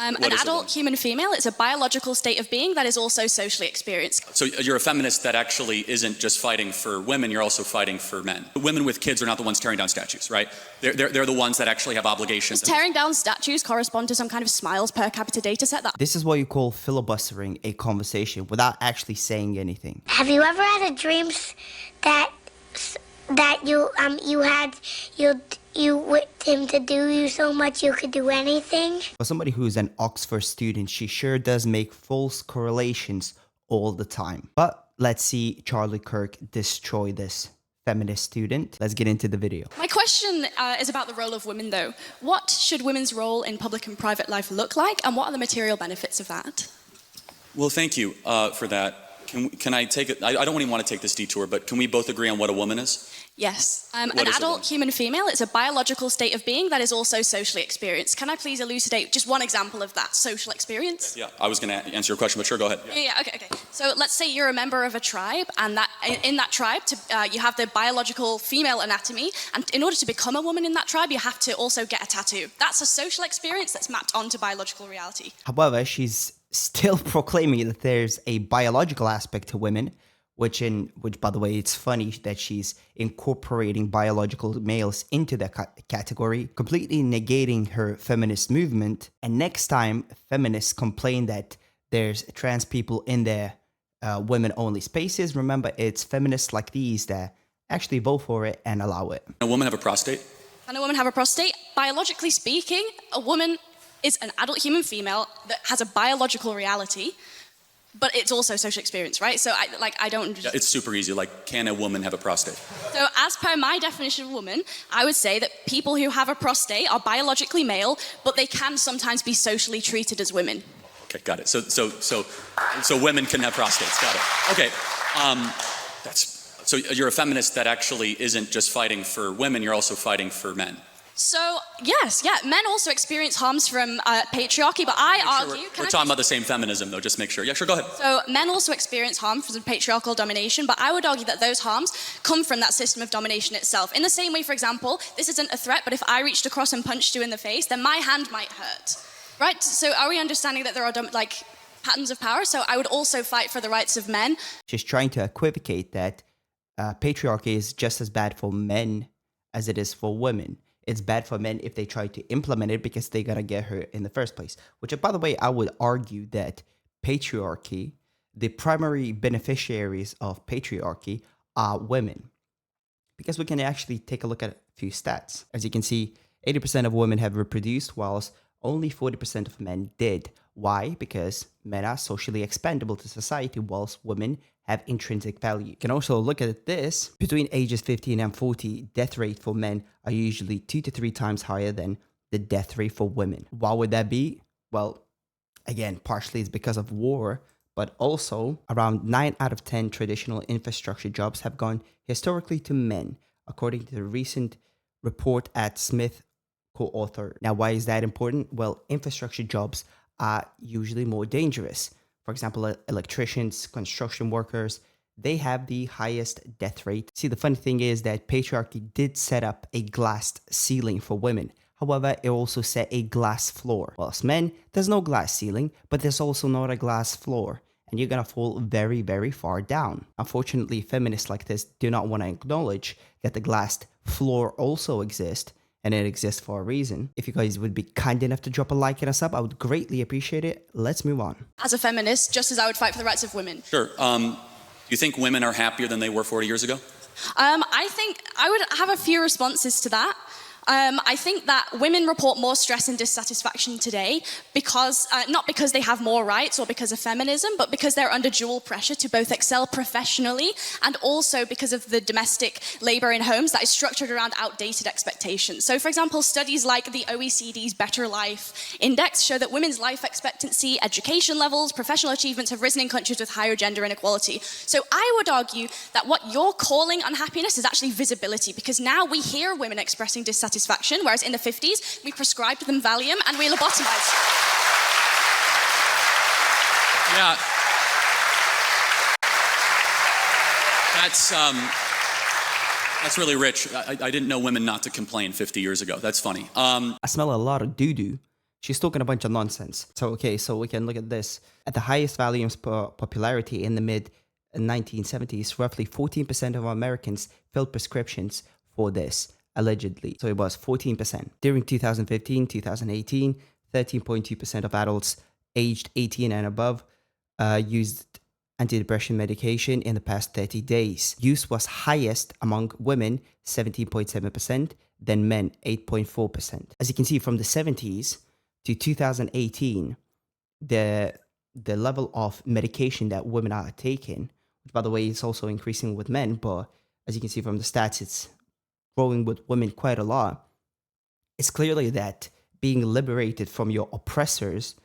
An adult human female is a biological state of being that is also socially experienced. So you're a feminist that actually isn't just fighting for women, you're also fighting for men. Women with kids are not the ones tearing down statues, right? They're the ones that actually have obligations. Does tearing down statues correspond to some kind of smiles per capita data set? This is what you call filibustering a conversation without actually saying anything. Have you ever had a dream that you whipped him to do you so much you could do anything? For somebody who's an Oxford student, she sure does make false correlations all the time. But let's see Charlie Kirk destroy this feminist student. Let's get into the video. My question is about the role of women, though. What should women's role in public and private life look like, and what are the material benefits of that? Well, thank you for that. Can I take it? I don't even want to take this detour, but can we both agree on what a woman is? Yes. An adult human female is a biological state of being that is also socially experienced. Can I please elucidate just one example of that social experience? Yeah, I was going to answer your question, but sure, go ahead. Yeah, okay. So let's say you're a member of a tribe, and that in that tribe, you have the biological female anatomy, and in order to become a woman in that tribe, you have to also get a tattoo. That's a social experience that's mapped onto biological reality. However, she's still proclaiming that there's a biological aspect to women, which by the way, it's funny that she's incorporating biological males into that category, completely negating her feminist movement. And next time feminists complain that there's trans people in their women-only spaces, remember, it's feminists like these that actually vote for it and allow it. Can a woman have a prostate? Can a woman have a prostate? Biologically speaking, a woman is an adult human female that has a biological reality, but it's also social experience, right? So I don't... Yeah, it's super easy. Like, can a woman have a prostate? So as per my definition of woman, I would say that people who have a prostate are biologically male, but they can sometimes be socially treated as women. Okay, got it. So women can have prostates. Got it. Okay. So you're a feminist that actually isn't just fighting for women, you're also fighting for men. So, yes, men also experience harms from patriarchy, but I argue... We're talking about the same feminism, though, just make sure. Yeah, sure, go ahead. So, men also experience harm from patriarchal domination, but I would argue that those harms come from that system of domination itself. In the same way, for example, this isn't a threat, but if I reached across and punched you in the face, then my hand might hurt, right? So, are we understanding that there are, patterns of power? So, I would also fight for the rights of men. She's trying to equivocate that patriarchy is just as bad for men as it is for women. It's bad for men if they try to implement it because they're going to get hurt in the first place. Which, by the way, I would argue that patriarchy, the primary beneficiaries of patriarchy are women. Because we can actually take a look at a few stats. As you can see, 80% of women have reproduced, whilst only 40% of men did. Why? Because men are socially expendable to society, whilst women have intrinsic value. You can also look at this. Between ages 15 and 40, death rate for men are usually 2 to 3 times higher than the death rate for women. Why would that be? Well, again, partially it's because of war, but also around 9 out of 10 traditional infrastructure jobs have gone historically to men, according to the recent report at Smith co-author. Now, why is that important? Well, infrastructure jobs are usually more dangerous. For example, electricians, construction workers, they have the highest death rate. See, the funny thing is that patriarchy did set up a glass ceiling for women. However, it also set a glass floor. Whilst men, there's no glass ceiling, but there's also not a glass floor. And you're gonna fall very, very far down. Unfortunately, feminists like this do not want to acknowledge that the glass floor also exists, and it exists for a reason. If you guys would be kind enough to drop a like and a sub, I would greatly appreciate it. Let's move on. As a feminist, just as I would fight for the rights of women. Sure. Do you think women are happier than they were 40 years ago? I think I would have a few responses to that. I think that women report more stress and dissatisfaction today because, not because they have more rights or because of feminism, but because they're under dual pressure to both excel professionally and also because of the domestic labor in homes that is structured around outdated expectations. So, for example, studies like the OECD's Better Life Index show that women's life expectancy, education levels, professional achievements have risen in countries with higher gender inequality. So I would argue that what you're calling unhappiness is actually visibility, because now we hear women expressing dissatisfaction, whereas in the 50s, we prescribed them Valium and we lobotomized. Yeah. That's really rich. I didn't know women not to complain 50 years ago. That's funny. I smell a lot of doo-doo. She's talking a bunch of nonsense. So, okay, so we can look at this. At the highest volumes per popularity in the mid 1970s, roughly 14% of Americans filled prescriptions for this, allegedly. So it was 14%. During 2015, 2018, 13.2% of adults aged 18 and above used antidepressant medication in the past 30 days. Use was highest among women, 17.7%, then men, 8.4%. As you can see, from the 70s to 2018, the level of medication that women are taking, which by the way is also increasing with men, but as you can see from the stats, it's growing with women quite a lot. It's clearly that being liberated from your oppressors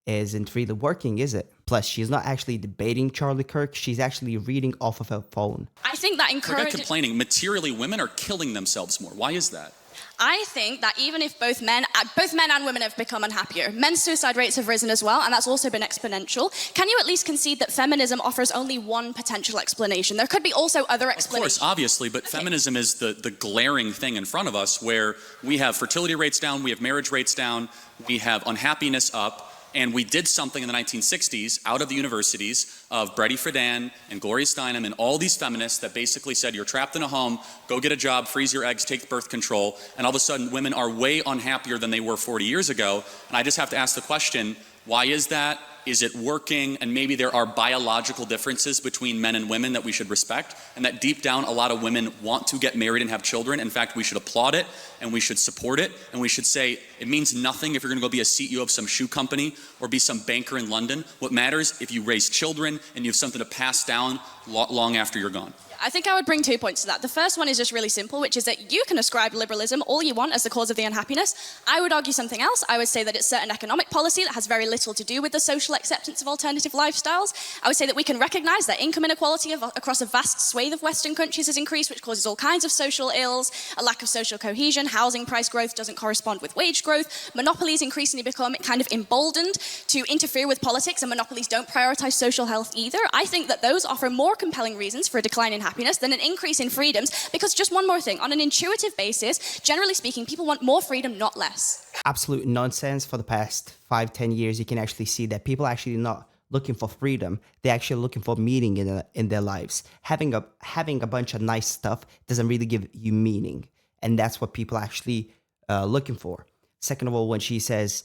isn't really working, is it? Plus, she's not actually debating Charlie Kirk. She's actually reading off of her phone. I think that They're not encourages... complaining. Materially, women are killing themselves more. Why is that? I think that even if both men and women have become unhappier, men's suicide rates have risen as well, and that's also been exponential. Can you at least concede that feminism offers only one potential explanation? There could be also other explanations. Of course, obviously, but feminism is the glaring thing in front of us, where we have fertility rates down, we have marriage rates down, we have unhappiness up. And we did something in the 1960s out of the universities of Brady Friedan and Gloria Steinem and all these feminists that basically said, you're trapped in a home, go get a job, freeze your eggs, take birth control. And all of a sudden, women are way unhappier than they were 40 years ago. And I just have to ask the question, why is that? Is it working? And maybe there are biological differences between men and women that we should respect, and that deep down a lot of women want to get married and have children. In fact, we should applaud it and we should support it, and we should say it means nothing if you're going to go be a CEO of some shoe company or be some banker in London. What matters if you raise children and you have something to pass down long after you're gone. I think I would bring 2 points to that. The first one is just really simple, which is that you can ascribe liberalism all you want as the cause of the unhappiness. I would argue something else. I would say that it's certain economic policy that has very little to do with the social acceptance of alternative lifestyles. I would say that we can recognize that income inequality across a vast swathe of Western countries has increased, which causes all kinds of social ills, a lack of social cohesion, housing price growth doesn't correspond with wage growth, monopolies increasingly become kind of emboldened to interfere with politics, and monopolies don't prioritize social health either. I think that those offer more compelling reasons for a decline in happiness than an increase in freedoms, because just one more thing, on an intuitive basis, generally speaking, people want more freedom, not less. Absolute nonsense. For the past 5-10 years, you can actually see that people are actually not looking for freedom. They're actually looking for meaning in their lives. Having a bunch of nice stuff doesn't really give you meaning, and that's what people are actually looking for. Second of all, when she says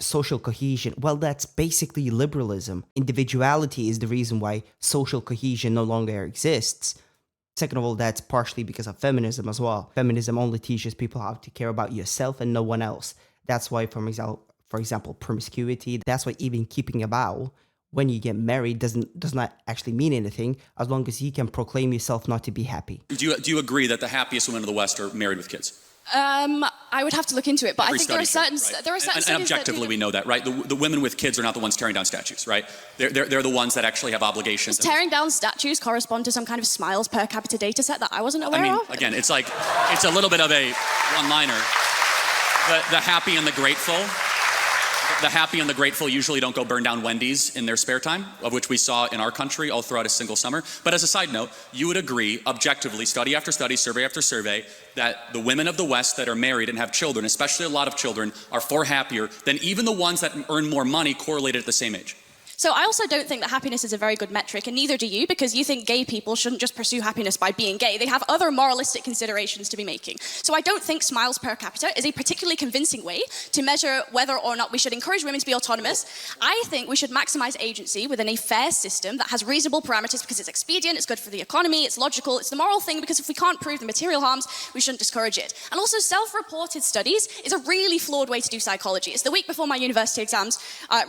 social cohesion, well, that's basically liberalism. Individuality is the reason why social cohesion no longer exists. Second of all, that's partially because of feminism as well. Feminism only teaches people how to care about yourself and no one else. That's why, for example, promiscuity, that's why even keeping a vow when you get married does not actually mean anything, as long as you can proclaim yourself not to be happy. Do you agree that the happiest women in the West are married with kids? I would have to look into it, but I think there are certain and objectively we know that, right? The women with kids are not the ones tearing down statues, right? They're the ones that actually have obligations. Does tearing down statues correspond to some kind of smiles per capita data set that I wasn't aware of? Again, it's a little bit of a one-liner. The happy and the grateful. The happy and the grateful usually don't go burn down Wendy's in their spare time, of which we saw in our country all throughout a single summer. But as a side note, you would agree, objectively, study after study, survey after survey, that the women of the West that are married and have children, especially a lot of children, are far happier than even the ones that earn more money correlated at the same age. So I also don't think that happiness is a very good metric, and neither do you, because you think gay people shouldn't just pursue happiness by being gay. They have other moralistic considerations to be making. So I don't think smiles per capita is a particularly convincing way to measure whether or not we should encourage women to be autonomous. I think we should maximize agency within a fair system that has reasonable parameters, because it's expedient, it's good for the economy, it's logical, it's the moral thing, because if we can't prove the material harms, we shouldn't discourage it. And also, self-reported studies is a really flawed way to do psychology. It's the week before my university exams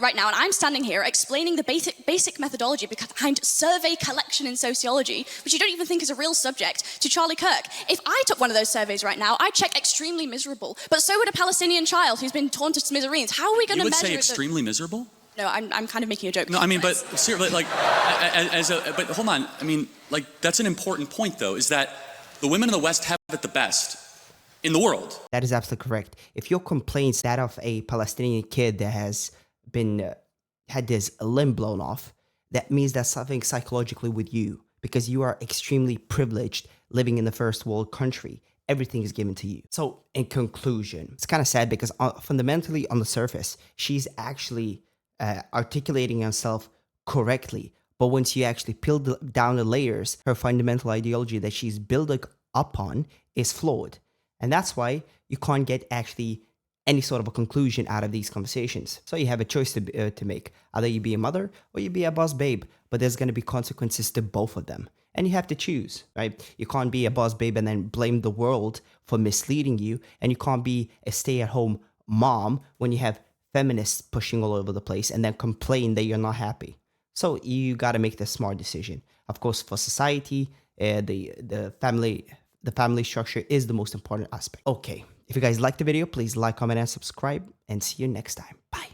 right now, and I'm standing here explaining the basic methodology behind survey collection in sociology, which you don't even think is a real subject, to Charlie Kirk. If I took one of those surveys right now, I'd check extremely miserable. But so would a Palestinian child who's been torn to smithereens. How are we going to measure? You would say extremely miserable? No, I'm kind of making a joke. No, I mean, but seriously, but hold on. I mean, that's an important point, though, is that the women in the West have it the best in the world. That is absolutely correct. If your complaint's that of a Palestinian kid that has been had his limb blown off, that means there's something psychologically with you, because you are extremely privileged living in the first world country. everything is given to you. So in conclusion, it's kind of sad because fundamentally on the surface, she's actually articulating herself correctly. But once you actually peel down the layers, her fundamental ideology that she's building upon is flawed. And that's why you can't get actually any sort of a conclusion out of these conversations. So you have a choice to make. Either you be a mother or you be a boss babe, but there's going to be consequences to both of them. And you have to choose, right? You can't be a boss babe and then blame the world for misleading you. And you can't be a stay-at-home mom when you have feminists pushing all over the place and then complain that you're not happy. So you got to make the smart decision. Of course, for society, the family structure is the most important aspect. Okay, if you guys liked the video, please like, comment, and subscribe, and see you next time. Bye.